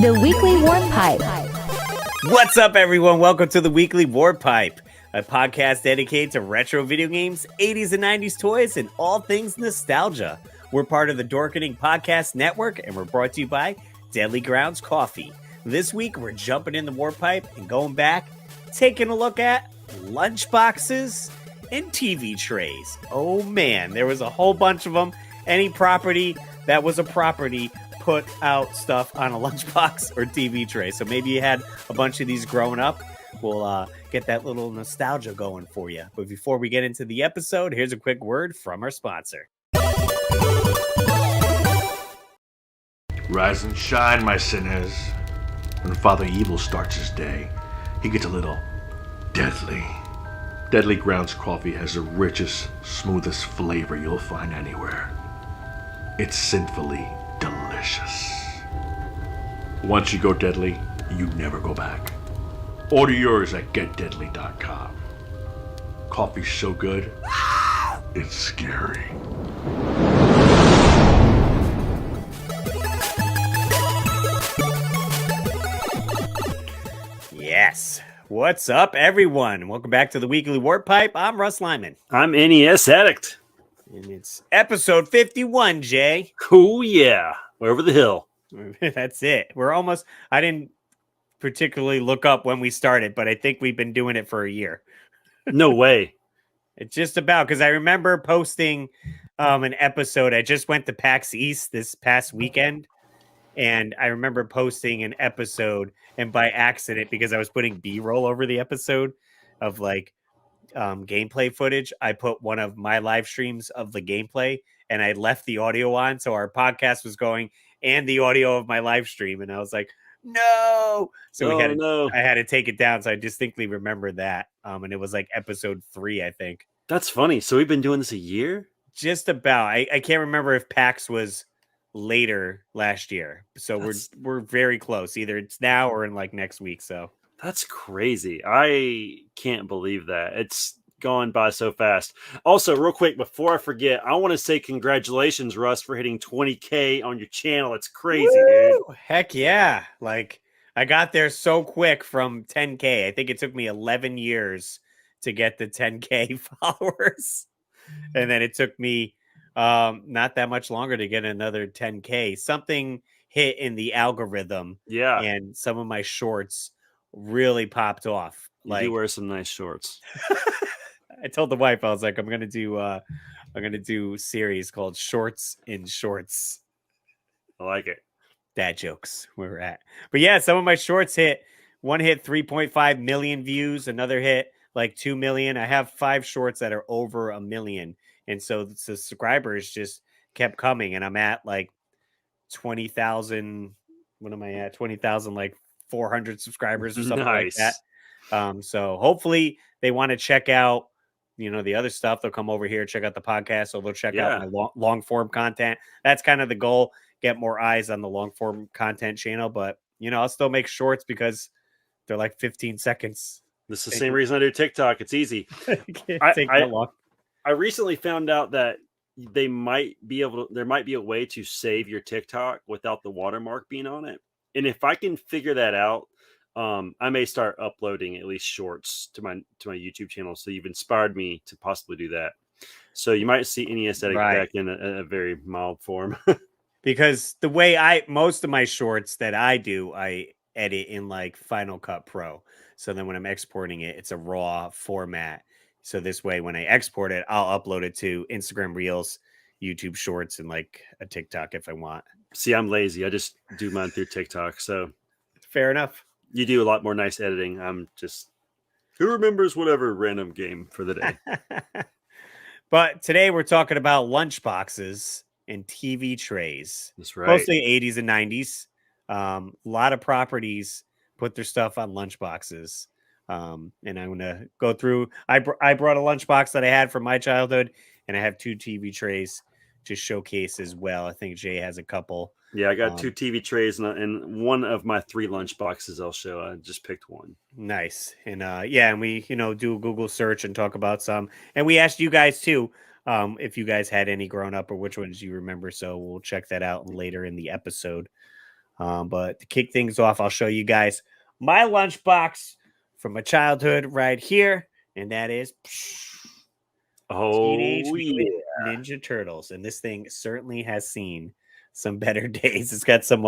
The Weekly Warp Pipe. What's up, everyone? Welcome to the Weekly Warp Pipe, a podcast dedicated to retro video games, 80s and 90s toys, and all things nostalgia. We're part of the Dorkening podcast network, and we're brought to you by Deadly Grounds Coffee. This week, we're jumping in the Warp Pipe and going back, taking a look at lunchboxes and TV trays. Oh man, there was a whole bunch of them. Any property that was a property put out stuff on a lunchbox or TV tray. So maybe you had a bunch of these growing up. We'll get that little nostalgia going for you. But before we get into the episode, here's a quick word from our sponsor. Rise and shine, my sinners. When Father Evil starts his day, he gets a little deadly. Deadly Grounds Coffee has the richest, smoothest flavor you'll find anywhere. It's sinfully delicious. Once you go deadly, you never go back. Order yours at getdeadly.com. Coffee's so good, it's scary. Yes. What's up, everyone? Welcome back to the Weekly Warp Pipe. I'm Russ Lyman. I'm NES Addict. And it's episode 51, Jay. Oh, yeah. We're over the hill. That's it. We're almost... I didn't particularly look up when we started, but I think we've been doing it for a year. No way. It's just about... Because I remember posting an episode. I just went to PAX East this past weekend. And I remember posting an episode, and by accident, because I was putting B-roll over the episode of like gameplay footage, I put one of my live streams of the gameplay, and I left the audio on, so our podcast was going and the audio of my live stream, and I was like, no. So I had to take it down. So I distinctly remember that, and it was like episode 3, I think. That's funny. So we've been doing this a year? Just about. I can't remember if PAX was later last year, so we're very close. Either it's now or in like next week. So that's crazy. I can't believe that. It's gone by so fast. Also, real quick before I forget, I want to say congratulations, Russ, for hitting 20K on your channel. It's crazy. Woo! Dude. Heck yeah. Like I got there so quick from 10K. I think it took me 11 years to get the 10K followers, and then it took me not that much longer to get another 10K. Something hit in the algorithm. Yeah. And some of my shorts really popped off. You do wear some nice shorts. I told the wife, I was like, I'm gonna do a series called Shorts in Shorts. I like it. Dad jokes where we're at. But yeah, some of my shorts hit. One hit 3.5 million views, another hit like 2 million. I have 5 shorts that are over 1 million. And so the subscribers just kept coming, and I'm at like 20,000. What am I at? 20,000, like 400 subscribers or something like that. So hopefully they want to check out, the other stuff. They'll come over here, check out the podcast, or they'll check out my long form content. That's kind of the goal. Get more eyes on the long form content channel. But, I'll still make shorts because they're like 15 seconds. This is the same reason I do TikTok. It's easy. Take that long. I recently found out that there might be a way to save your TikTok without the watermark being on it. And if I can figure that out, I may start uploading at least shorts to my YouTube channel. So you've inspired me to possibly do that. So you might see NES Addict back in a very mild form. Because the way most of my shorts that I do, I edit in like Final Cut Pro. So then when I'm exporting it, it's a raw format. So this way, when I export it, I'll upload it to Instagram Reels, YouTube Shorts, and like a TikTok if I want. See, I'm lazy. I just do mine through TikTok. So fair enough. You do a lot more nice editing. I'm just, who remembers whatever random game for the day? But today we're talking about lunchboxes and TV trays. That's right. Mostly 80s and 90s. A lot of properties put their stuff on lunchboxes. And I'm going to go through. I brought a lunchbox that I had from my childhood, and I have 2 TV trays to showcase as well. I think Jay has a couple. Yeah, I got 2 TV trays and one of my 3 lunchboxes I'll show. I just picked one. Nice. And and we, do a Google search and talk about some. And we asked you guys too, if you guys had any grown up or which ones you remember. So we'll check that out later in the episode. But to kick things off, I'll show you guys my lunchbox from my childhood right here, and that is Teenage Mutant Ninja Turtles. And this thing certainly has seen some better days. It's got some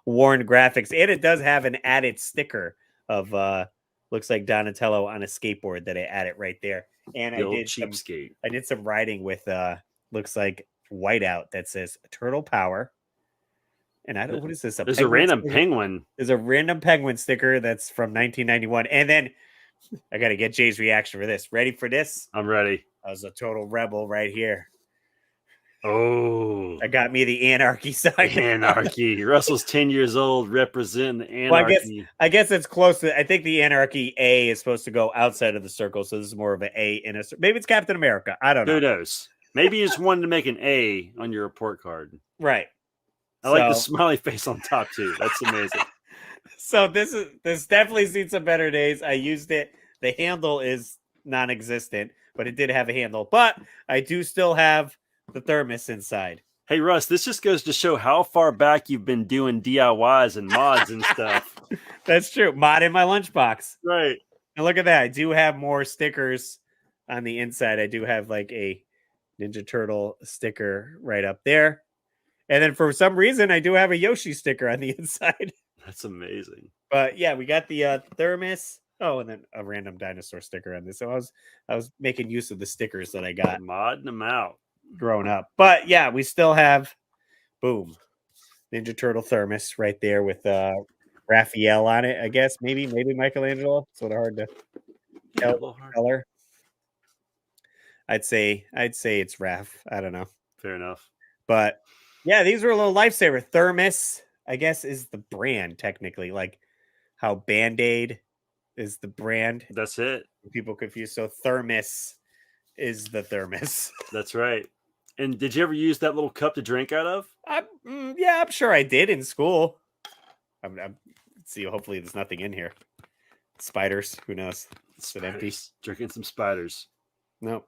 worn graphics, and it does have an added sticker of looks like Donatello on a skateboard that I added right there. And I did some writing with looks like whiteout that says Turtle Power. And I don't, what is this? There's a random penguin. There's a random penguin sticker that's from 1991. And then I got to get Jay's reaction for this. Ready for this? I'm ready. I was a total rebel right here. Oh, I got me the anarchy sign. Anarchy. Russell's 10 years old, representing the anarchy. Well, I guess it's close to. I think the anarchy A is supposed to go outside of the circle, so this is more of an A in a. Maybe it's Captain America. I don't know. Who knows? Maybe you just wanted to make an A on your report card. Right. I like the smiley face on top too. That's amazing. So this definitely seen some better days. I used it. The handle is non-existent, but it did have a handle. But I do still have the thermos inside. Hey Russ, this just goes to show how far back you've been doing DIYs and mods and stuff. That's true. Mod in my lunchbox. Right. And look at that. I do have more stickers on the inside. I do have like a Ninja Turtle sticker right up there. And then for some reason, I do have a Yoshi sticker on the inside. That's amazing. But yeah, we got the thermos. Oh, and then a random dinosaur sticker on this. So I was making use of the stickers that I got. Modding them out. Growing up. But yeah, we still have, boom, Ninja Turtle thermos right there with Raphael on it, I guess. Maybe Michelangelo. It's sort of hard to tell color. I'd say it's Raph. I don't know. Fair enough. But yeah, these were a little lifesaver. Thermos, I guess, is the brand technically, like how Band-Aid is the brand. That's it. People confuse. So thermos is the thermos. That's right. And did you ever use that little cup to drink out of? Yeah, I'm sure I did in school. Let's see. Hopefully, there's nothing in here. Spiders. Who knows? It's empty. Drinking some spiders. No,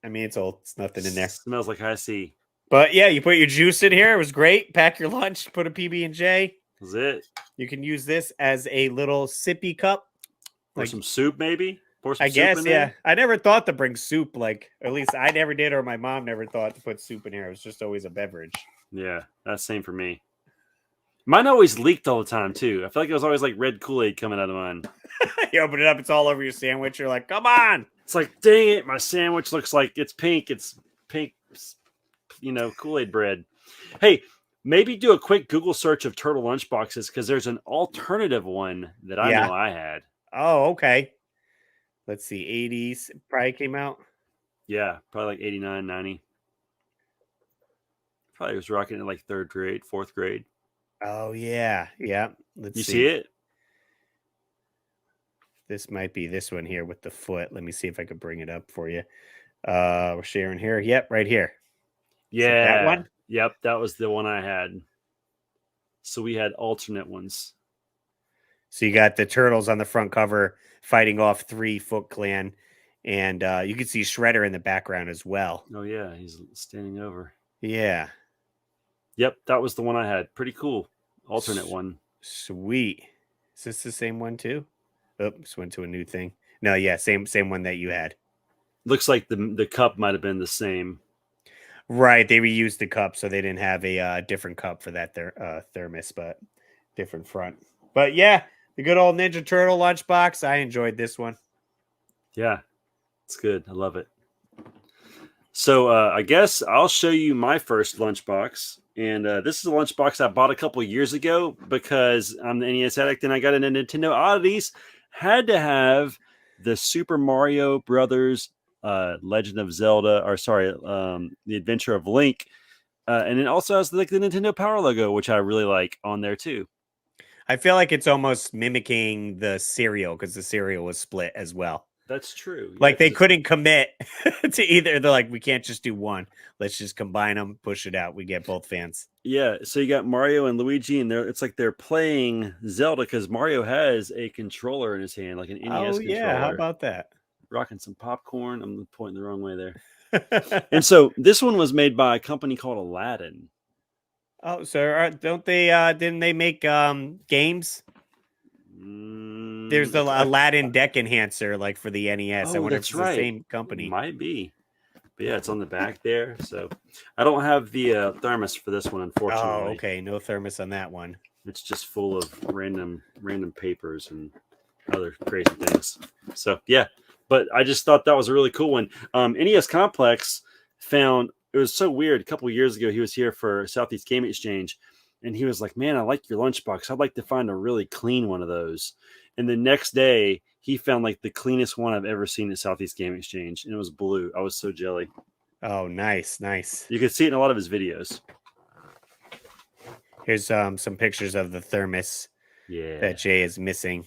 I mean it's old. It's nothing in there. Smells like high C. But yeah, you put your juice in here. It was great. Pack your lunch. Put a PB&J. That's it. You can use this as a little sippy cup. Pour some soup, maybe. I guess, yeah. I never thought to bring soup, like, at least I never did, or my mom never thought to put soup in here. It was just always a beverage. Yeah, that's same for me. Mine always leaked all the time, too. I feel like it was always like red Kool-Aid coming out of mine. You open it up, it's all over your sandwich. You're like, come on. It's like, dang it, my sandwich looks like it's pink. It's pink, Kool-Aid bread. Hey, maybe do a quick Google search of turtle lunchboxes because there's an alternative one that I know I had. Oh, okay. Let's see. 80s probably came out. Yeah, probably like 89, 90. Probably was rocking it in like third grade, fourth grade. Oh, yeah. Yeah. Let's see it? This might be this one here with the foot. Let me see if I can bring it up for you. We're sharing here. Yep, right here. Yeah. That one? Yep, that was the one I had. So we had alternate ones. So you got the turtles on the front cover fighting off 3 Foot Clan. And you can see Shredder in the background as well. Oh, yeah. He's standing over. Yeah. Yep, that was the one I had. Pretty cool. Alternate one. Sweet. Is this the same one too? Oops, went to a new thing. No, yeah, same one that you had. Looks like the cup might have been the same. Right, they reused the cup, so they didn't have a different cup for that thermos, but different front. But yeah, the good old Ninja Turtle lunchbox. I enjoyed this one. Yeah, it's good. I love it. So I guess I'll show you my first lunchbox. And this is a lunchbox I bought a couple years ago because I'm the NES addict and I got into Nintendo oddities. Had to have the Super Mario Brothers Legend of Zelda, The Adventure of Link. And it also has like the Nintendo Power logo, which I really like on there too. I feel like it's almost mimicking the cereal because the cereal was split as well. That's true. Like they couldn't commit to either. They're like, we can't just do one. Let's just combine them, push it out. We get both fans. Yeah. So you got Mario and Luigi, and it's like they're playing Zelda because Mario has a controller in his hand, like an NES controller. Oh, yeah. How about that? Rocking some popcorn. I'm pointing the wrong way there. And so this one was made by a company called Aladdin. Oh, so don't they? Didn't they make games? There's the Aladdin deck enhancer, like for the NES. I Oh, wonder if that's it's the right. same company. Might be. But yeah, it's on the back there. So I don't have the thermos for this one, Oh, unfortunately. okay. No thermos on that one. It's just full of random papers and other crazy things. So yeah, but I just thought that was a really cool one. NES Complex found it was so weird. A couple of years ago, he was here for Southeast Game Exchange, and he was like, "Man, I like your lunchbox. I'd like to find a really clean one of those." And the next day, he found like the cleanest one I've ever seen at Southeast Game Exchange, and it was blue. I was so jelly. Oh, nice. You could see it in a lot of his videos. Here's some pictures of the thermos that Jay is missing.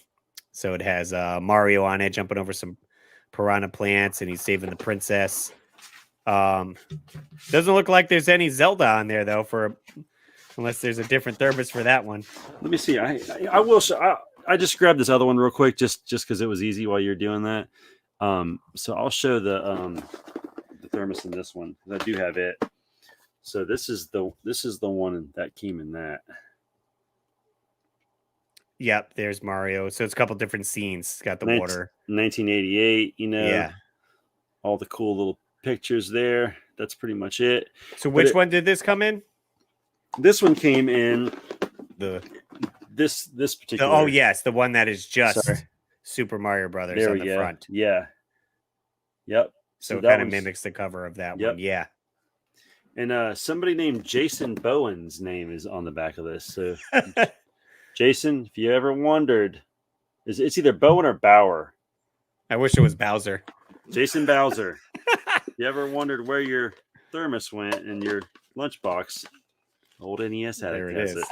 So it has Mario on it, jumping over some piranha plants, and he's saving the princess. Doesn't look like there's any Zelda on there though, unless there's a different thermos for that one. Let me see. I will show. I just grabbed this other one real quick, just because it was easy while you're doing that. So I'll show the thermos in this one because I do have it. So this is the one that came in that. Yep, there's Mario. So it's a couple different scenes. It's got the water. 1988. Yeah. All the cool little pictures there. That's pretty much it. So which one did this come in? This one came in this particular. Oh yes, the one that is just Super Mario Brothers there on the front. Yeah. Yep. So it kind of mimics the cover of that one. Yeah. And somebody named Jason Bowen's name is on the back of this. So Jason, if you ever wondered, it's either Bowen or Bauer. I wish it was Bowser. Jason Bowser. If you ever wondered where your thermos went and your lunchbox, old NES had there it. It is.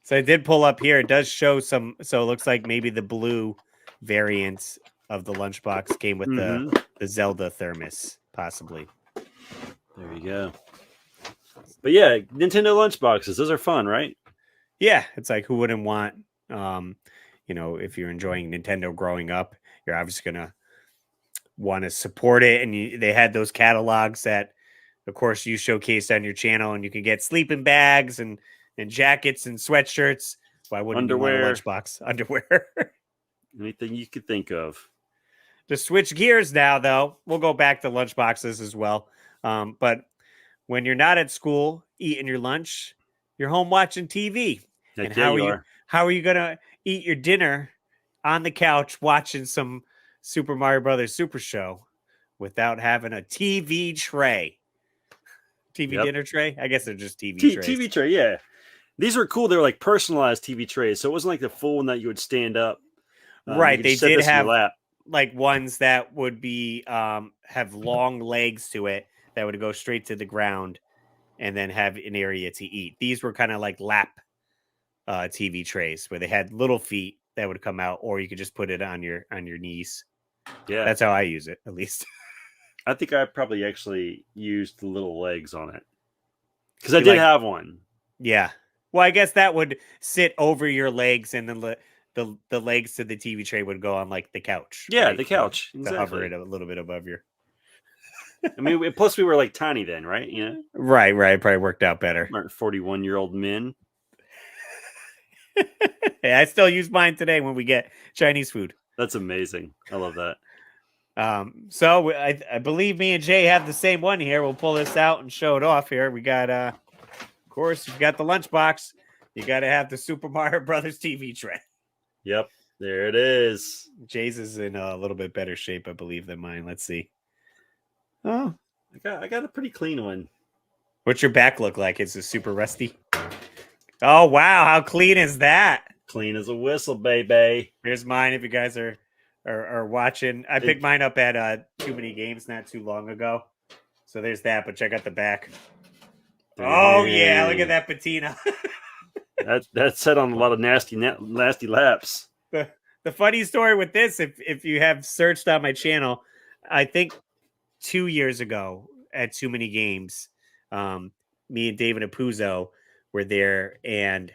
So I did pull up here. It does show some. So it looks like maybe the blue variant of the lunchbox came with the Zelda thermos, possibly. There you go. But yeah, Nintendo lunchboxes. Those are fun, right? Yeah, it's like who wouldn't want? If you're enjoying Nintendo growing up, you're obviously gonna want to support it. And they had those catalogs that, of course, you showcased on your channel, and you can get sleeping bags and jackets and sweatshirts. Why wouldn't you want a lunchbox? Underwear. Anything you could think of. To switch gears now, though, we'll go back to lunchboxes as well. But when you're not at school eating your lunch, you're home watching TV. And how are you gonna eat your dinner on the couch watching some Super Mario Brothers Super Show without having a TV tray? Dinner tray? I guess they're just TV trays. TV tray, yeah. These were cool. They were like personalized TV trays, so it wasn't like the full one that you would stand up. Right. They did have like ones that would be have long legs to it that would go straight to the ground and then have an area to eat. These were kind of like lap TV trays where they had little feet that would come out, or you could just put it on your knees. Yeah, that's how I use it, at least. I think I probably actually used the little legs on it because I did have one. Yeah, well, I guess that would sit over your legs, and then the legs to the TV tray would go on like the couch. Yeah, right? the couch to hover it a little bit above your. I mean, plus we were like tiny then, right? Yeah, right. Probably worked out better. 41-year-old men. Hey, I still use mine today when we get Chinese food. That's amazing. I love that. So I believe me and Jay have the same one here. We'll pull this out and show it off here. We got, of course, you've got the lunchbox. You got to have the Super Mario Brothers TV tray. Yep, there it is. Jay's is in a little bit better shape, I believe, than mine. Let's see. Oh, I got a pretty clean one. What's your back look like? Is it super rusty? Oh, wow. How clean is that? Clean as a whistle, baby. Here's mine if you guys are watching. I picked mine up at Too Many Games not too long ago. So there's that, but check out the back. Oh, yeah. Look at that patina. That's set on a lot of nasty laps. The funny story with this, if you have searched on my channel, I think 2 years ago at Too Many Games, me and David Apuzzo were there, and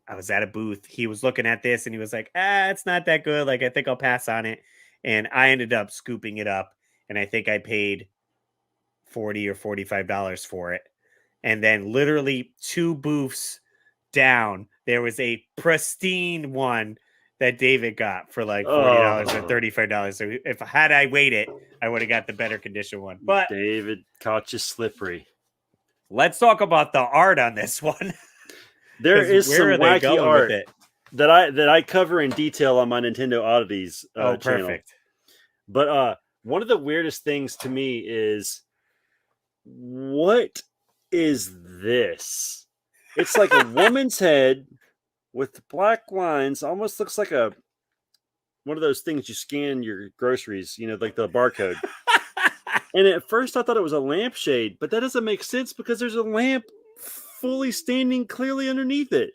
I was at a booth. He was looking at this, and he was like, it's not that good. Like, I think I'll pass on it. And I ended up scooping it up, and I think I paid $40 or $45 for it. And then literally 2 booths down, there was a pristine one that David got for like $40 or $35. So if I waited, I would have got the better condition one. But David caught you slippery. let's talk about the art on this one. There is some wacky art that I cover in detail on my Nintendo Oddities channel. Perfect. But one of the weirdest things to me is, what is this? It's like a woman's head with black lines. Almost looks like one of those things you scan your groceries, like the barcode. And at first I thought it was a lampshade, but that doesn't make sense because there's a lamp fully standing clearly underneath it.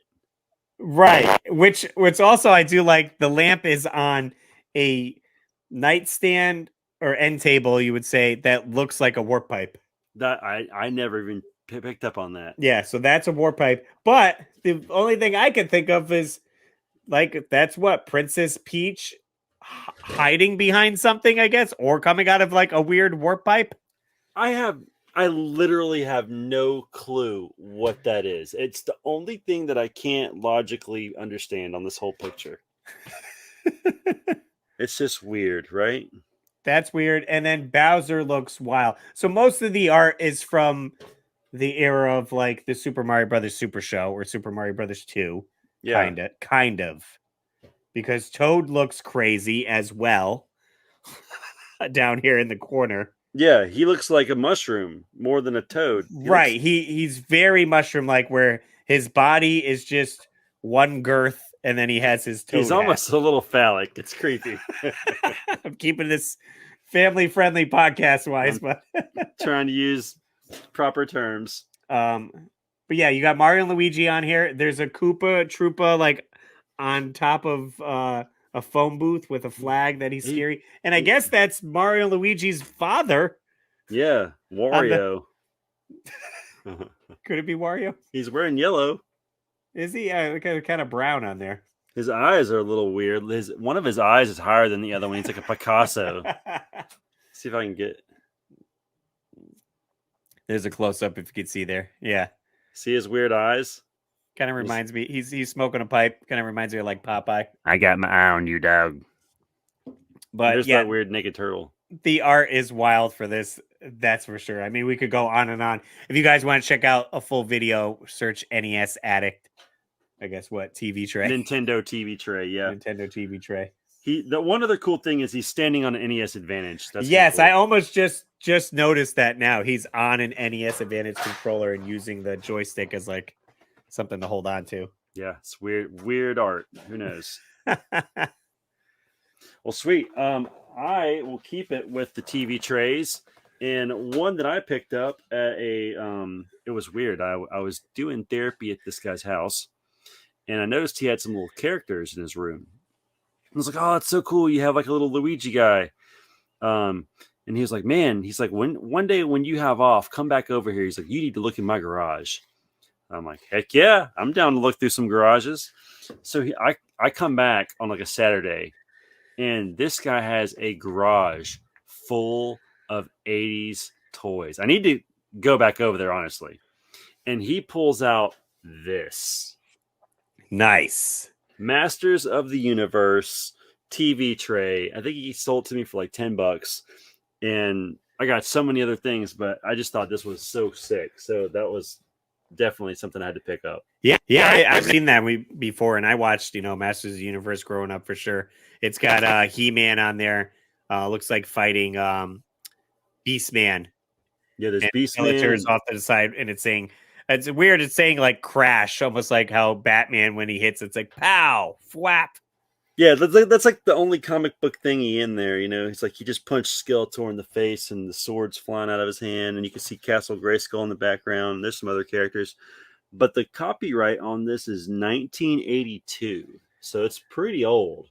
Right. Which also I do like. The lamp is on a nightstand or end table, you would say, that looks like a warp pipe. That I never even picked up on that. Yeah, so that's a warp pipe. But the only thing I can think of is like, that's what, Princess Peach hiding behind something, I guess, or coming out of like a weird warp pipe. I literally have no clue what that is. It's the only thing that I can't logically understand on this whole picture. It's just weird, right? That's weird. And then Bowser looks wild. So most of the art is from the era of like the Super Mario Brothers Super Show or Super Mario Brothers 2. Yeah. Kind of. Because Toad looks crazy as well down here in the corner. Yeah, he looks like a mushroom more than a toad. Right. He's very mushroom-like, where his body is just one girth, and then he has his toad. He's almost a little phallic. It's creepy. I'm keeping this family-friendly podcast-wise, but trying to use proper terms. But yeah, you got Mario and Luigi on here. There's a Koopa Troopa like on top of a phone booth with a flag that he's scary. And I guess that's Mario and Luigi's father. Yeah, Wario. Could it be Wario? He's wearing yellow. Is he? Kind of brown on there. His eyes are a little weird. One of his eyes is higher than the other one. He's like a Picasso. See if I can get... There's a close-up if you could see there. Yeah. See his weird eyes? Kind of reminds me. He's smoking a pipe. Kind of reminds me of like Popeye. I got my eye on you, dog. But there's that weird naked turtle. The art is wild for this. That's for sure. I mean, we could go on and on. If you guys want to check out a full video, search NES Addict. I guess what? TV tray. Nintendo TV tray. Yeah. Nintendo TV tray. The one other cool thing is he's standing on an NES Advantage. That's yes, cool. I almost just noticed that now. He's on an NES Advantage controller and using the joystick as like something to hold on to. Yeah, it's weird art. Who knows? Well, sweet. I will keep it with the TV trays, and one that I picked up at it was weird. I was doing therapy at this guy's house, and I noticed he had some little characters in his room. I was like, "Oh, that's so cool! You have like a little Luigi guy." And he was like, "Man," he's like, "One day when you have off, come back over here." He's like, "You need to look in my garage." I'm like, "Heck yeah, I'm down to look through some garages." So I come back on like a Saturday, and this guy has a garage full of 80s toys. I need to go back over there, honestly. And he pulls out this. Nice. Masters of the Universe TV tray. I think he sold it to me for like $10. And I got so many other things, but I just thought this was so sick. So that was definitely something I had to pick up. Yeah, I've seen that before, and I watched, Masters of the Universe growing up for sure. It's got He-Man on there. Looks like fighting Beastman. Yeah, there's Beastman. It turns off to the side, and it's weird. It's saying like crash, almost like how Batman, when he hits, it's like pow, flap. Yeah, that's like the only comic book thingy in there, It's like he just punched Skeletor in the face and the sword's flying out of his hand, and you can see Castle Grayskull in the background. There's some other characters. But the copyright on this is 1982. So it's pretty old.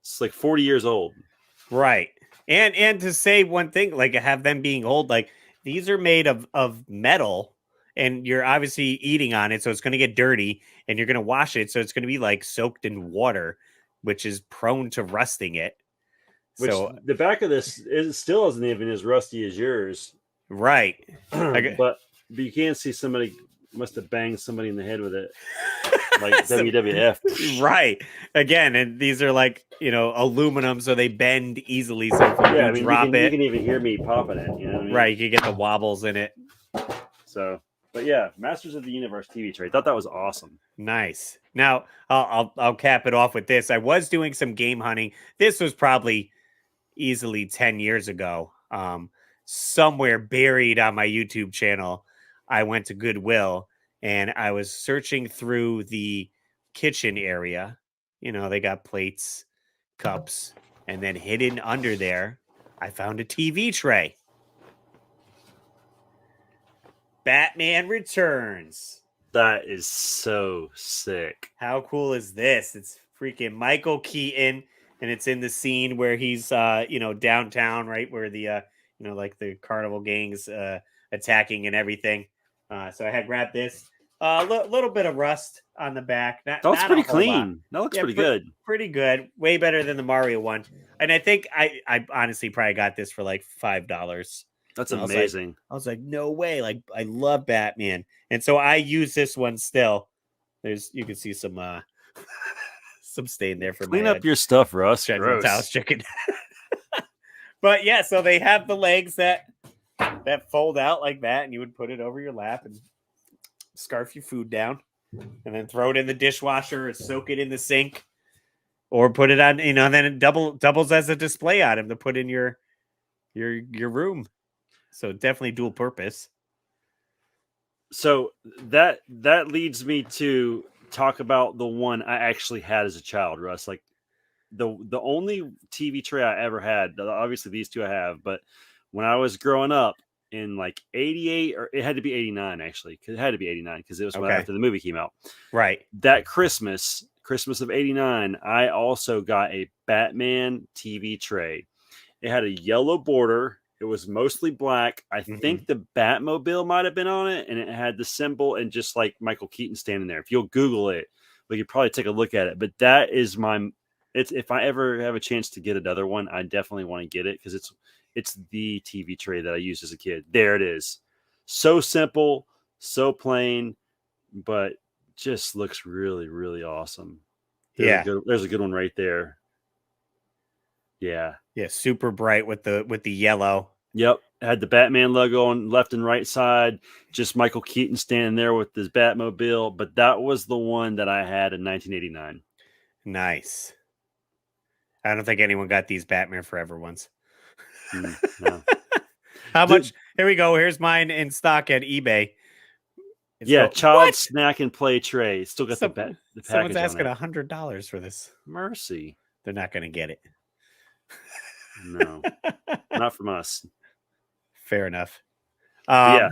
It's like 40 years old. Right. And to say one thing, like have them being old, like these are made of metal, and you're obviously eating on it, so it's going to get dirty, and you're going to wash it, so it's going to be like soaked in water, which is prone to rusting it. Which so the back of this still isn't even as rusty as yours. Right. But But you can see somebody must have banged somebody in the head with it, like WWF. Right. Again, and these are like, aluminum, so they bend easily. So if you drop you can even hear me popping it. You know what I mean? Right, you can get the wobbles in it. So, but yeah, Masters of the Universe TV tray. Thought that was awesome. Nice. Now I'll cap it off with this. I was doing some game hunting. This was probably easily 10 years ago. Somewhere buried on my YouTube channel, I went to Goodwill and I was searching through the kitchen area. They got plates, cups, and then hidden under there, I found a TV tray. Batman Returns. That is so sick. How cool is this? It's freaking Michael Keaton, and it's in the scene where he's downtown, right, where the like the carnival gangs attacking and everything. So I had grabbed this. A little bit of rust on the back. That looks pretty clean. That looks pretty good. Pretty good. Way better than the Mario one. And I think I honestly probably got this for like $5. That's amazing. I was like, no way. Like, I love Batman. And so I use this one still. You can see some stain there for clean up your stuff, Russ. General Tso's chicken. But yeah, so they have the legs that fold out like that, and you would put it over your lap and scarf your food down, and then throw it in the dishwasher or soak it in the sink, or put it on. Then it doubles as a display item to put in your room. So definitely dual purpose. So that leads me to talk about the one I actually had as a child, Russ. Like the only TV tray I ever had. Obviously, these two I have, but when I was growing up in like 88, or it had to be 89 actually, because it had to be 89 because it was after the movie came out. Right. That Christmas of 89, I also got a Batman TV tray. It had a yellow border. It was mostly black. I think the Batmobile might have been on it, and it had the symbol and just like Michael Keaton standing there. If you'll Google it, we could probably take a look at it. But that is if I ever have a chance to get another one, I definitely want to get it because it's the TV tray that I used as a kid. There it is. So simple, so plain, but just looks really, really awesome. There's a good one right there. Yeah. Yeah, super bright with the yellow. Yep. It had the Batman logo on left and right side. Just Michael Keaton standing there with his Batmobile. But that was the one that I had in 1989. Nice. I don't think anyone got these Batman Forever ones. No. How much? Here we go. Here's mine in stock at eBay. Child snack and play tray. Still got the package. Someone's asking $100 for this. Mercy. They're not going to get it. No, not from us. Fair enough. Yeah,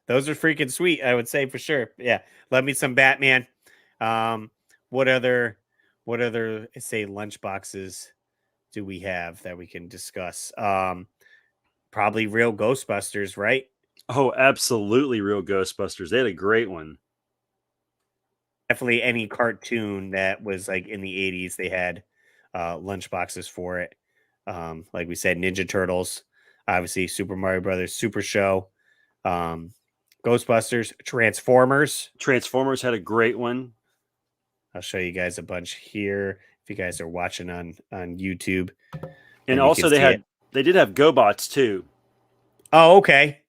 those are freaking sweet. I would say for sure. Yeah, love me some Batman. What other say lunch boxes do we have that we can discuss? Probably Real Ghostbusters, right? Oh, absolutely, Real Ghostbusters. They had a great one. Definitely any cartoon that was like in the 80s, they had lunch boxes for it. Like we said, Ninja Turtles, obviously Super Mario Brothers, Super Show, Ghostbusters, Transformers. Transformers had a great one. I'll show you guys a bunch here if you guys are watching on YouTube. And also they did have GoBots too. Oh, okay.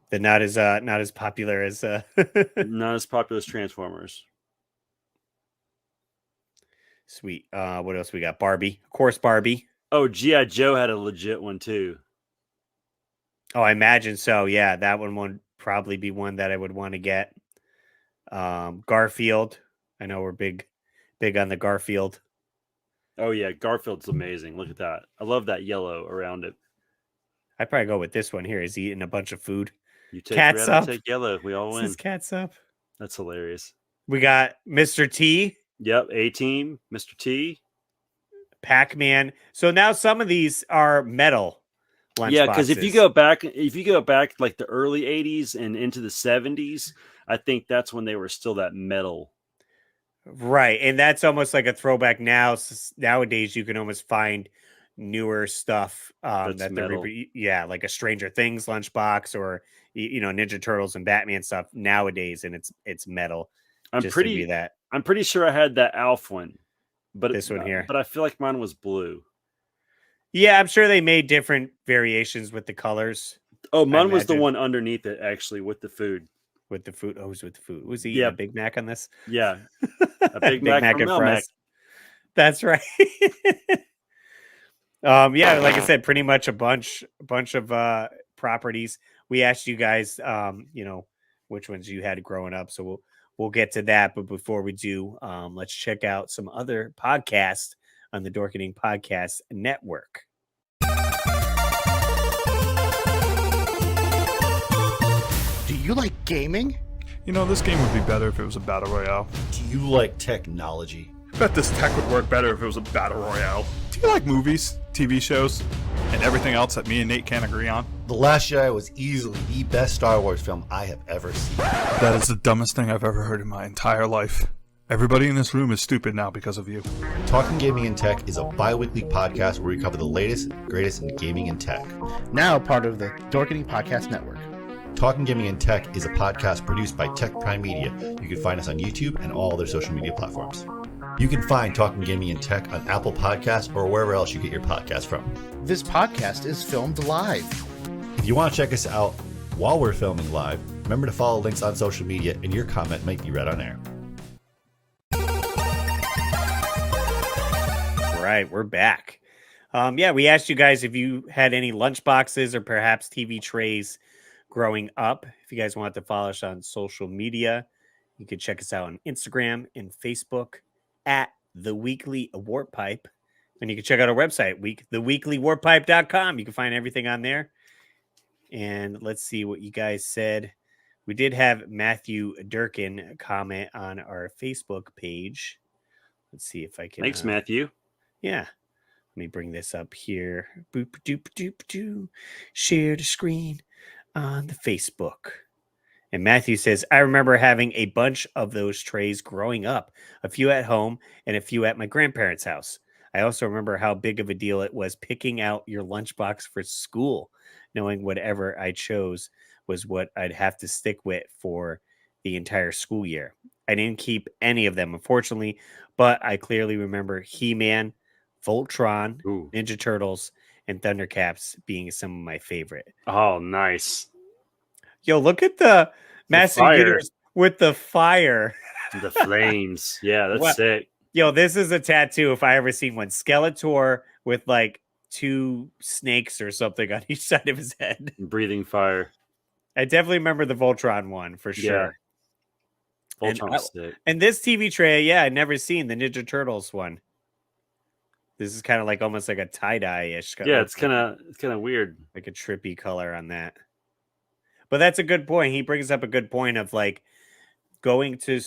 They're not as popular as not as popular as Transformers. Sweet. What else we got? Barbie. Of course, Barbie. Oh, G.I. Joe had a legit one too. Oh, I imagine so. Yeah, that one would probably be one that I would want to get. Garfield. I know we're big on the Garfield. Oh yeah, Garfield's amazing. Look at that. I love that yellow around it. I'd probably go with this one here. He's eating a bunch of food. You take Cat's red, Up. I take yellow. We all win. This is Cat's Up. That's hilarious. We got Mr. T. Yep, A-Team, Mr. T. Pac-Man. So now some of these are metal lunch boxes. Because if you go back like the early 80s and into the 70s, I think that's when they were still that metal. Right. And that's almost like a throwback now. Nowadays you can almost find newer stuff That's that metal. like a Stranger Things lunchbox or Ninja Turtles and Batman stuff nowadays, and it's metal. I'm Just to be that pretty sure I had that Alf one, but this one here. but I feel like mine was blue. Yeah, I'm sure they made different variations with the colors. Oh, mine was the imagine. one underneath it, actually, with the food. With the food. Oh, it was with the food. Was he eating Yeah. a Big Mac on this? Yeah, a Big Mac from and Melmac. fries. That's right. Yeah, like I said, pretty much a bunch of properties. We asked you guys, which ones you had growing up. So we'll get to that. But before we do, let's check out some other podcasts on the Dorkening Podcast Network. Do you like gaming? You know, this game would be better if it was a battle royale. Do you like technology? Bet this tech would work better if it was a battle royale. Do you like movies, TV shows, and everything else that me and Nate can't agree on? The Last Jedi was easily the best Star Wars film I have ever seen. That is the dumbest thing I've ever heard in my entire life. Everybody in this room is stupid now because of you. Talking Gaming and Tech is a bi-weekly podcast where we cover the latest, greatest in gaming and tech. Now part of the Dorkening Podcast Network. Talking Gaming and Tech is a podcast produced by Tech Prime Media. You can find us on YouTube and all other social media platforms. You can find Talking Gaming and Tech on Apple Podcasts or wherever else you get your podcasts from. This podcast is filmed live. If you want to check us out while we're filming live, remember to follow links on social media and your comment might be read on air. Right, we're back. We asked you guys if you had any lunch boxes or perhaps TV trays growing up. If you guys want to follow us on social media, you can check us out on Instagram and Facebook at The Weekly Warp Pipe. And you can check out our website, theweeklywarpipe.com. You can find everything on there. And let's see what you guys said. We did have Matthew Durkin comment on our Facebook page. Let's see if I can. Thanks, Matthew. Yeah. Let me bring this up here. Boop, doop, doop, doo. Share the screen on the Facebook. And Matthew says, I remember having a bunch of those trays growing up, a few at home and a few at my grandparents' house. I also remember how big of a deal it was picking out your lunchbox for school, knowing whatever I chose was what I'd have to stick with for the entire school year. I didn't keep any of them, unfortunately, but I clearly remember He-Man, Voltron, Ooh. Ninja Turtles, and Thundercats being some of my favorite. Oh, nice. Yo, look at the Master Universe with the fire. The flames. Yeah, that's sick. Yo, this is a tattoo if I ever seen one. Skeletor with like 2 snakes or something on each side of his head. Breathing fire. I definitely remember the Voltron one for sure. Yeah. Voltron was sick. And this TV tray, I never seen the Ninja Turtles one. This is kind of like almost like a tie-dye-ish. Yeah, it's kind of weird. Like a trippy color on that. But that's a good point. He brings up a good point of like going to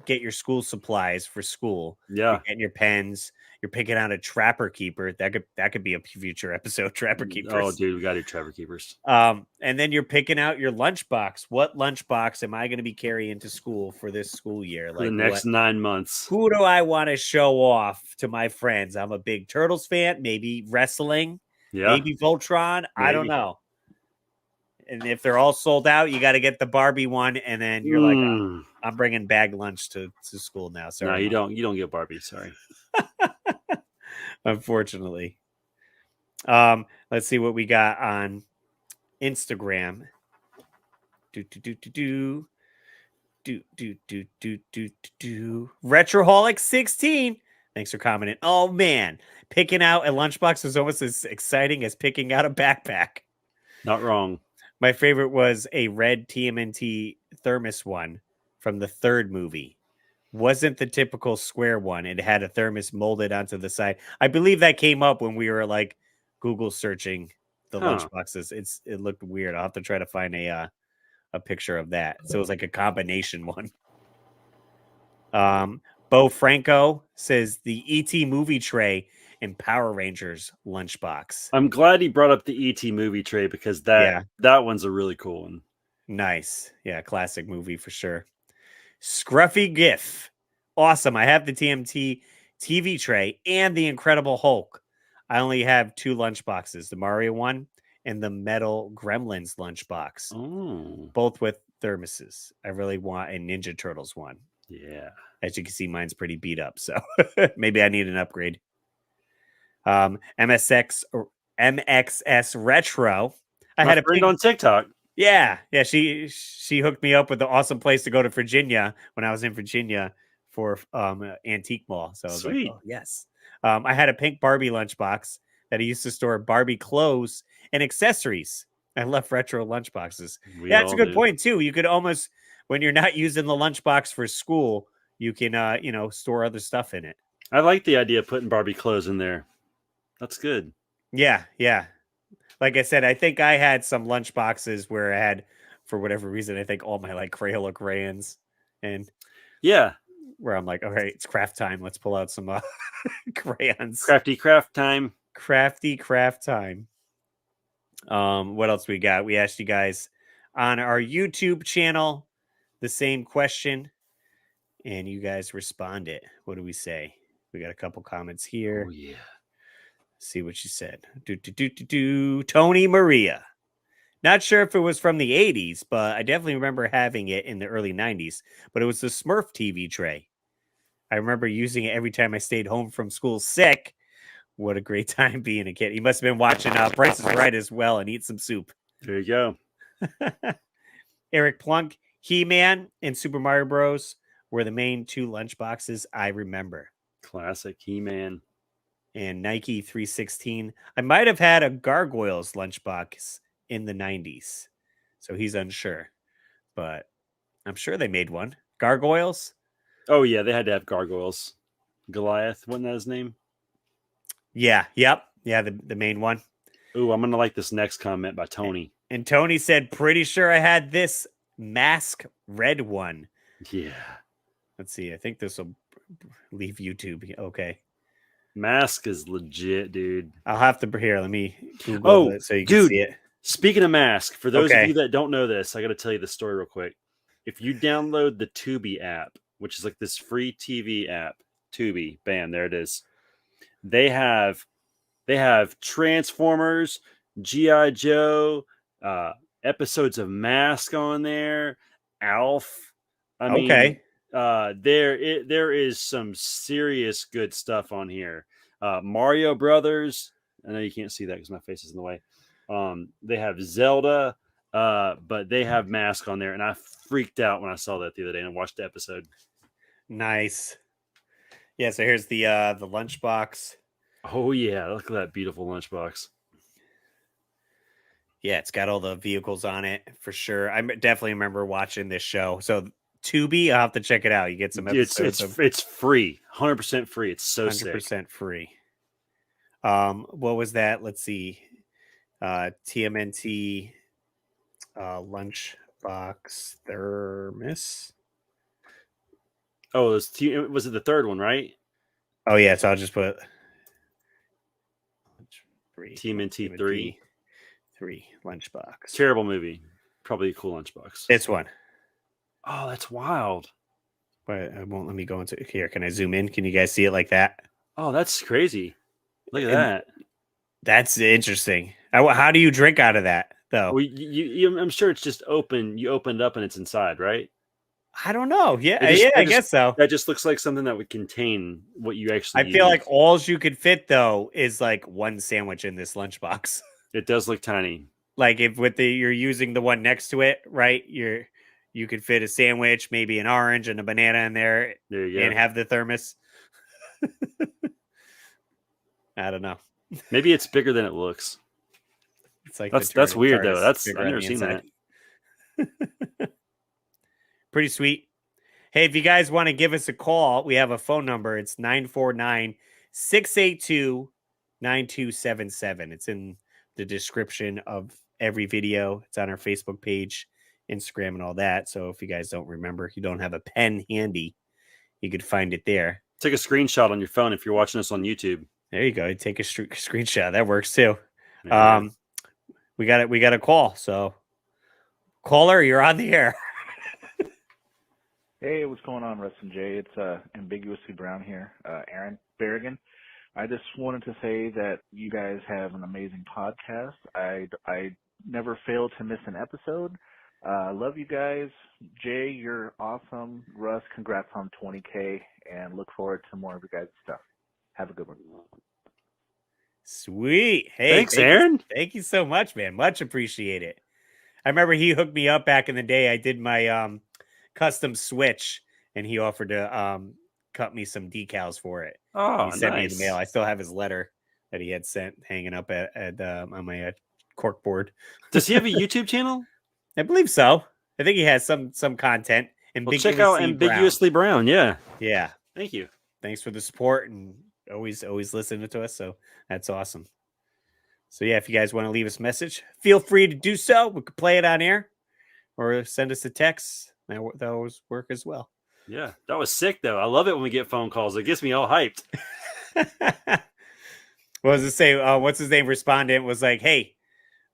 get your school supplies for school. Yeah. You're getting your pens. You're picking out a Trapper Keeper. That could be a future episode, Trapper Keepers. Oh, dude, we got to do Trapper Keepers. And then you're picking out your lunchbox. What lunchbox am I going to be carrying to school for this school year? For the next 9 months. Who do I want to show off to my friends? I'm a big Turtles fan. Maybe wrestling. Yeah. Maybe Voltron. I don't know. And if they're all sold out, you got to get the Barbie one, and then you're like, oh, I'm bringing bag lunch to school now. Sorry, no, you don't. You don't get Barbie. Sorry. Unfortunately. Let's see what we got on Instagram. Retroholic16. Thanks for commenting. Oh man, picking out a lunchbox was almost as exciting as picking out a backpack. Not wrong. My favorite was a red TMNT thermos one from the third movie. Wasn't the typical square one. It had a thermos molded onto the side. I believe that came up when we were like Google searching the lunchboxes. It looked weird. I'll have to try to find a picture of that. So it was like a combination one. Bo Franco says the ET movie tray and Power Rangers lunchbox. I'm glad he brought up the ET movie tray because that one's a really cool one. Nice. Yeah, classic movie for sure. Scruffy GIF. Awesome. I have the TMT TV tray and the Incredible Hulk. I only have 2 lunch boxes, the Mario one and the metal Gremlins lunchbox, Oh, both with thermoses. I really want a Ninja Turtles one. yeah. As you can see, mine's pretty beat up, so maybe I need an upgrade. MXS Retro. I My had a friend pink. on TikTok. Yeah. She hooked me up with the awesome place to go to Virginia when I was in Virginia for Antique Mall. So I was Sweet. like, oh yes. I had a pink Barbie lunchbox that I used to store Barbie clothes and accessories. I love retro lunchboxes. We Yeah, that's a all good do. point too. You could almost, when you're not using the lunchbox for school, you can store other stuff in it. I like the idea of putting Barbie clothes in there. That's good. Yeah. Like I said, I think I had some lunch boxes where I had, for whatever reason, I think all my like Crayola crayons, and Yeah. where I'm like, all right, it's craft time. Let's pull out some crayons. Crafty craft time. Crafty craft time. What else we got? We asked you guys on our YouTube channel the same question, and you guys responded. What do we say? We got a couple comments here. Oh, yeah. See what you said. Tony Maria. Not sure if it was from the 80s, but I definitely remember having it in the early 90s. But it was the Smurf TV tray. I remember using it every time I stayed home from school sick. What a great time being a kid. He must have been watching Price is Right as well and eat some soup. There you go. Eric Plunk, He-Man, and Super Mario Bros. Were the main 2 lunchboxes I remember. Classic He-Man. And Nike 316. I might have had a Gargoyles lunchbox in the 90s. So he's unsure. But I'm sure they made one. Gargoyles? Oh, yeah. They had to have gargoyles. Goliath. Wasn't that his name? Yeah. Yep. Yeah, the main one. Ooh, I'm going to like this next comment by Tony. And Tony said, pretty sure I had this mask red one. Yeah. Let's see. I think this will leave YouTube. Okay. Mask is legit, dude. I'll have to here. Let me Google it so you can see it. Speaking of Mask, for those Okay. of you that don't know this, I got to tell you the story real quick. If you download the Tubi app, which is like this free TV app, Tubi, bam, there it is. They have Transformers, G.I. Joe, episodes of Mask on there, Alf. I mean, Okay. there is some serious good stuff on here. Mario Brothers. I know you can't see that because my face is in the way. They have Zelda, but they have Mask on there, and I freaked out when I saw that the other day and I watched the episode. Nice. Yeah, so here's the lunchbox. Oh yeah, look at that beautiful lunchbox. Yeah, it's got all the vehicles on it for sure. I definitely remember watching this show. So Tubi, I'll have to check it out. You get some episodes. It's free, 100% free. It's so 100% sick. free. What was that? Let's see. TMNT lunchbox thermos. Oh, was it the third one, right? Oh yeah, so I'll just put TMNT 3 lunchbox. Terrible movie. Probably a cool lunchbox. This one. Oh, that's wild. But it won't let me go into here. Can I zoom in? Can you guys see it like that? Oh, that's crazy. Look at that. That's interesting. How do you drink out of that though? Well, I'm sure it's just open. You open it up and it's inside, right? I don't know. I guess so. That just looks like something that would contain what you actually. I feel like all you could fit though is like one sandwich in this lunchbox. It does look tiny. Like if you're using the one next to it, right? You could fit a sandwich, maybe an orange and a banana in there, There you go. and have the thermos. I don't know. Maybe it's bigger than it looks. It's like That's weird though. I've bigger on never the seen inside. that. Pretty sweet. Hey, if you guys want to give us a call, we have a phone number. It's 949-682-9277. It's in the description of every video. It's on our Facebook page, Instagram, and all that. So if you guys don't remember, you don't have a pen handy, you could find it there. Take a screenshot on your phone if you're watching us on YouTube. There you go. You take a screenshot. That works too. Yeah. We got it. We got a call. So caller, you're on the air. Hey, what's going on, Russ and Jay? It's Ambiguously Brown here. Aaron Berrigan. I just wanted to say that you guys have an amazing podcast. I never fail to miss an episode. Love you guys. Jay, you're awesome. Russ, congrats on 20K, and look forward to more of your guys' stuff. Have a good one. Sweet. Hey, Thanks, Aaron. Thank you so much, man. Much appreciated. I remember he hooked me up back in the day. I did my custom Switch, and he offered to cut me some decals for it. Oh, He sent me in nice. the mail. I still have his letter that he had sent hanging up at on my cork board. Does he have a YouTube channel? I believe so. I think he has some content. Well, check out Ambiguously Brown. Yeah. Yeah. Thank you. Thanks for the support and always listening to us. So that's awesome. So yeah, if you guys want to leave us a message, feel free to do so. We could play it on air or send us a text. That always work as well. Yeah, that was sick though. I love it when we get phone calls. It gets me all hyped. What does it say? What's his name? Respondent was like, "Hey,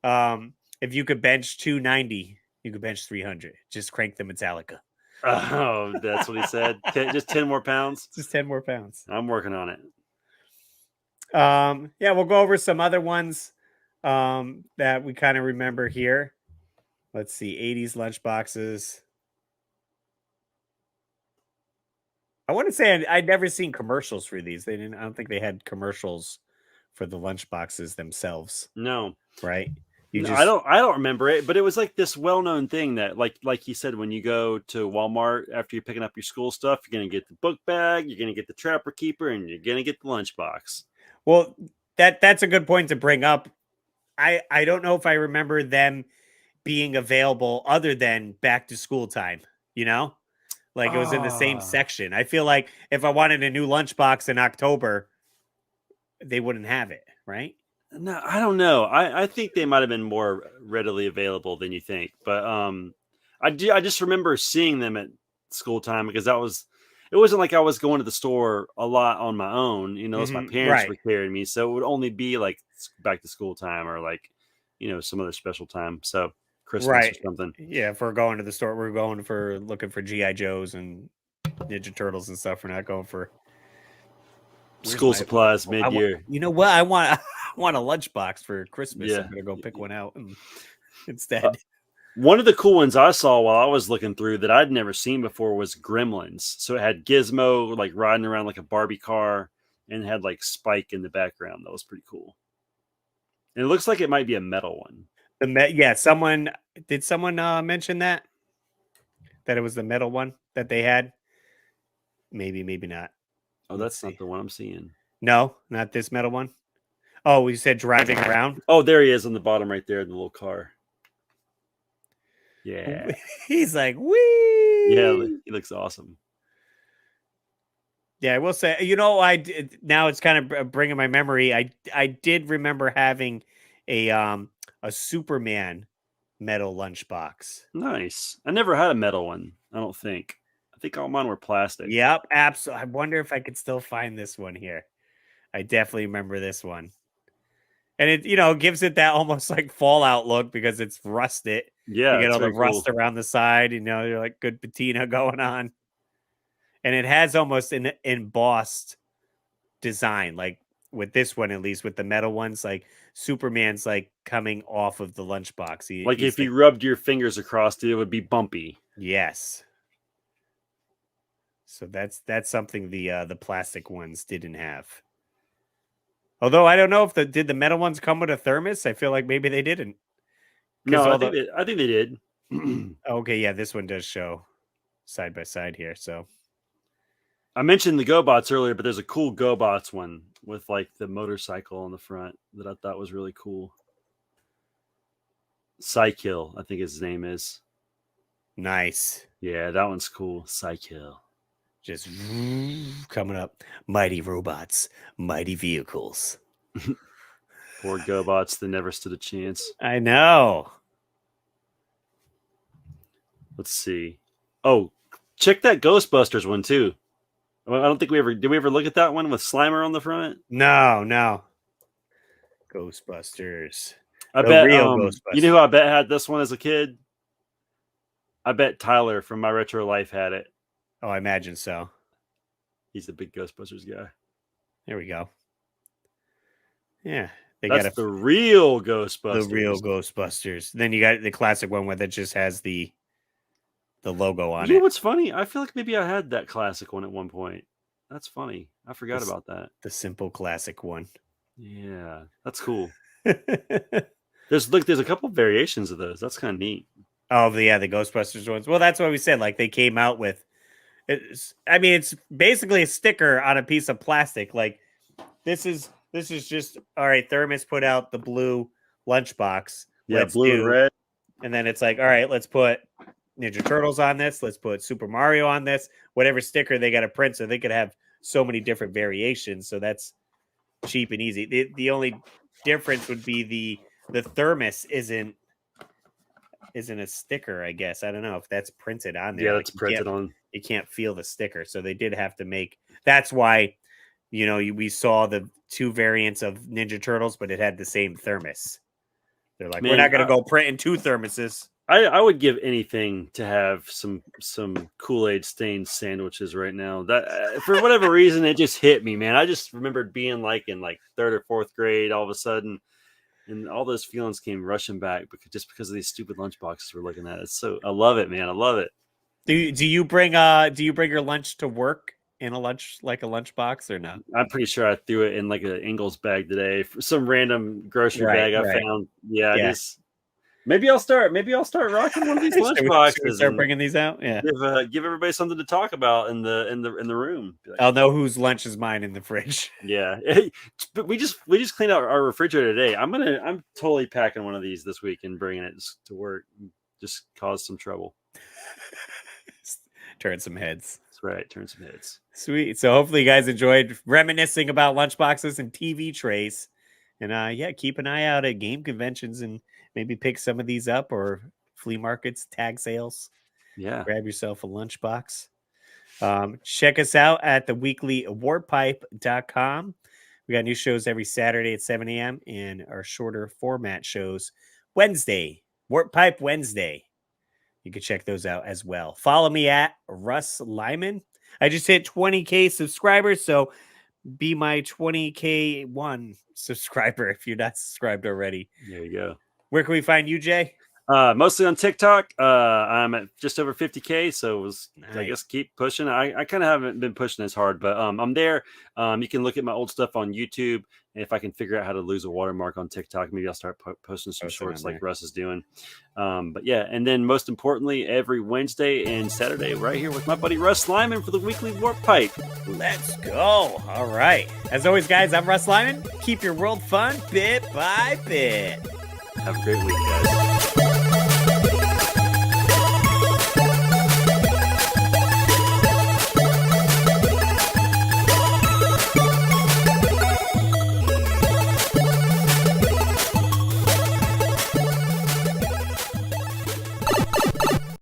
if you could bench 290, you could bench 300. Just crank the Metallica." Oh, that's what he said. Just 10 more pounds. Just 10 more pounds. I'm working on it. Yeah, we'll go over some other ones that we kind of remember here. Let's see, 80s lunchboxes. I want to say I'd never seen commercials for these. I don't think they had commercials for the lunchboxes themselves. No, right? I don't remember it, but it was like this well-known thing that like you said, when you go to Walmart after you're picking up your school stuff, you're going to get the book bag, you're going to get the Trapper Keeper, and you're going to get the lunchbox. Well, that's a good point to bring up. I don't know if I remember them being available other than back to school time, Like it was in the same section. I feel like if I wanted a new lunchbox in October, they wouldn't have it, right? No, I don't know. I think they might have been more readily available than you think. But I just remember seeing them at school time because it wasn't like I was going to the store a lot on my own. It's my parents were carrying me. So it would only be like back to school time or like, some other special time. So Christmas or something. Yeah, if we're going to the store, we're going for looking for G.I. Joes and Ninja Turtles and stuff. We're not going for school supplies mid-year. You know what? I want a lunchbox for Christmas. Yeah. I'm gonna go pick one out instead. One of the cool ones I saw while I was looking through that I'd never seen before was Gremlins. So it had Gizmo like riding around like a Barbie car and had like Spike in the background. That was pretty cool. And it looks like it might be a metal one. Someone mention that it was the metal one that they had? Maybe not. Oh, that's not the one I'm seeing. No, not this metal one. Oh, we said driving around. Oh, there he is on the bottom right there in the little car. Yeah. He's like, wee. Yeah, he looks awesome. Yeah, I will say, I did, now it's kind of bringing my memory. I did remember having a Superman metal lunchbox. Nice. I never had a metal one, I don't think. I think all mine were plastic. Yep, absolutely. I wonder if I could still find this one here. I definitely remember this one. And it, gives it that almost like Fallout look because it's rusted. Yeah. You get all the rust around the side, you're like good patina going on. And it has almost an embossed design, like with this one, at least with the metal ones, like Superman's like coming off of the lunchbox. Like if you rubbed your fingers across it, it would be bumpy. Yes. So that's something the plastic ones didn't have. Although I don't know if did the metal ones come with a thermos? I feel like maybe they didn't. No, I think they did. Okay, yeah, this one does show side by side here. So I mentioned the GoBots earlier, but there's a cool GoBots one with like the motorcycle on the front that I thought was really cool. Psykill, I think his name is. Nice. Yeah, that one's cool. Psykill. Just coming up. Mighty robots, mighty vehicles. Poor GoBots, they never stood a chance. I know. Let's see. Oh, check that Ghostbusters one too. I don't think did we ever look at that one with Slimer on the front? No. Ghostbusters. I bet Ghostbusters. You know who I bet had this one as a kid? I bet Tyler from My Retro Life had it. Oh, I imagine so. He's a big Ghostbusters guy. There we go. Yeah. They That's got the real Ghostbusters. The real Ghostbusters. Then you got the classic one where that just has the logo on You know it. what's funny? I feel like maybe I had that classic one at one point. That's funny. I forgot about that. The simple classic one. Yeah, that's cool. There's a couple variations of those. That's kind of neat. Oh, the Ghostbusters ones. Well, that's what we said. Like they came out with. It's basically a sticker on a piece of plastic. Like this is just all right. Thermos put out the blue lunchbox. Yeah, blue and red. And then it's like, all right, let's put Ninja Turtles on this. Let's put Super Mario on this. Whatever sticker they got to print, so they could have so many different variations. So that's cheap and easy. The only difference would be the thermos isn't a sticker, I guess. I don't know if that's printed on there. Yeah, like it's printed on. You can't feel the sticker, so they did have to make. That's why, we saw the two variants of Ninja Turtles, but it had the same thermos. They're like, we're not going to go printing two thermoses. I would give anything to have some Kool-Aid stained sandwiches right now. That for whatever reason, it just hit me, man. I just remembered being like in third or fourth grade all of a sudden, and all those feelings came rushing back because of these stupid lunch boxes we're looking at. I love it, man. I love it. Do you bring your lunch to work in a lunch box or not? I'm pretty sure I threw it in like an Ingles bag today, some random grocery bag I found. Yeah. Maybe I'll start rocking one of these lunch boxes. Start bringing these out. Yeah. Give everybody something to talk about in the room. Like, I'll know whose lunch is mine in the fridge. Yeah. But we just cleaned out our refrigerator today. I'm totally packing one of these this week and bringing it to work. Just cause some trouble. Turn some heads. That's right. Turn some heads. Sweet. So hopefully you guys enjoyed reminiscing about lunchboxes and TV trays. And keep an eye out at game conventions and maybe pick some of these up, or flea markets, tag sales. Yeah. Grab yourself a lunchbox. Check us out at theweeklywarpipe.com. We got new shows every Saturday at 7 a.m. and our shorter format shows Wednesday, Warp Pipe Wednesday. You can check those out as well. Follow me at Russ Lyman. I just hit 20K subscribers, so be my 20K one subscriber if you're not subscribed already. There you go. Where can we find you, Jay? Mostly on TikTok. I'm at just over 50K, so Nice. I guess keep pushing. I kind of haven't been pushing as hard, but I'm there. You can look at my old stuff on YouTube. And if I can figure out how to lose a watermark on TikTok, maybe I'll start posting some shorts like Russ is doing. But yeah, and then most importantly, every Wednesday and Saturday, right here with my buddy Russ Lyman for the weekly Warp Pipe. Let's go. All right. As always, guys, I'm Russ Lyman. Keep your world fun bit by bit. Have a great week, guys.